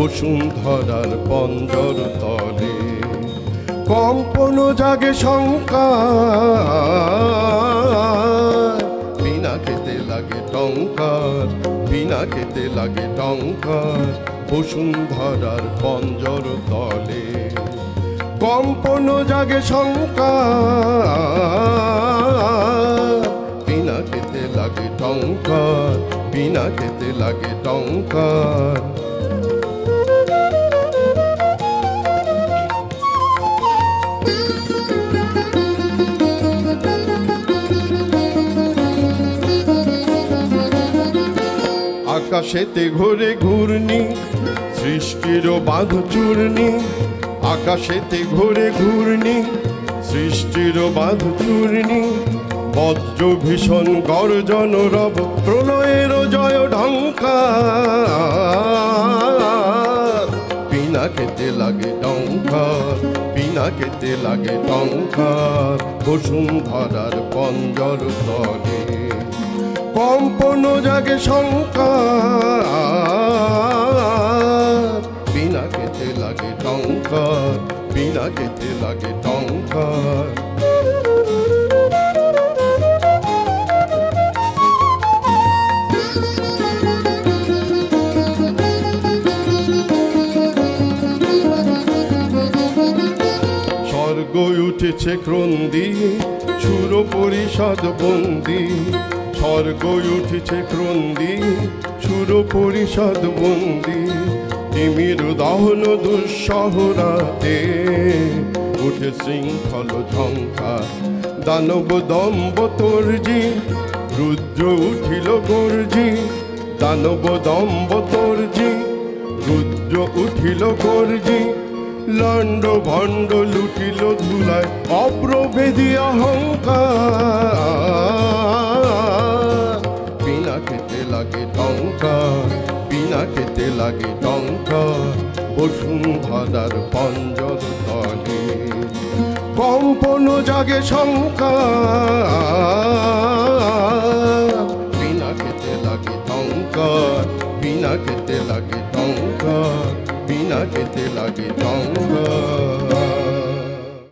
বসুন্ধরার পঞ্জর তলে। কম্পন জাগে শঙ্কার, পিনাকেতে লাগে টঙ্কার, পিনাকেতে লাগে টঙ্কার বসুন্ধরার পঞ্জর তলে। কম্পন জাগে শঙ্কার, পিনাকেতে লাগে টঙ্কার, পিনাকেতে লাগে টঙ্কার। আকাশেতে ঘোরে ঘূর্ণি, সৃষ্টির বাঁধ চূর্ণি। আকাশেতে ঘোরে ঘূর্ণি, সৃষ্টির বাঁধ চূর্ণি। বজ্র ভীষণ গর্জন রব, প্রলয়ের জয় ঢঙ্কার। পিনাকেতে লাগে টঙ্কার, পিনাকেতে লাগে টঙ্কার বসুন্ধরার পঞ্জর তলে। কম্পন জাগে শঙ্কার, পিনাকেতে লাগে টঙ্কার, পিনাকেতে লাগে টঙ্কার। স্বর্গ উঠেছে ক্রন্দি, সুর পরিষদ বন্দি। স্বর্গ উঠেছে ক্রন্দি, সুর পরিষদ বন্দি। তিমির দহন দুঃসহরাতে উঠে শৃঙ্খল ঝঙ্কার। দানব দম্ব তর্জি, রুদ্র উঠিল গর্জি। দানব দম্ব তর্জি, রুদ্র উঠিল গর্জি। লণ্ড ভণ্ড লুটিল ধুলায় অপ্রভেদী অহংকার। পিনাকেতে লাগে টঙ্কার, পিনাকেতে লাগে টঙ্কার বসুন্ধরার পঞ্জর তলে। কম্পন জাগে শঙ্কার, পিনাকেতে লাগে টঙ্কার, পিনাকেতে লাগে টঙ্কার, পিনাকেতে লাগে টঙ্কার।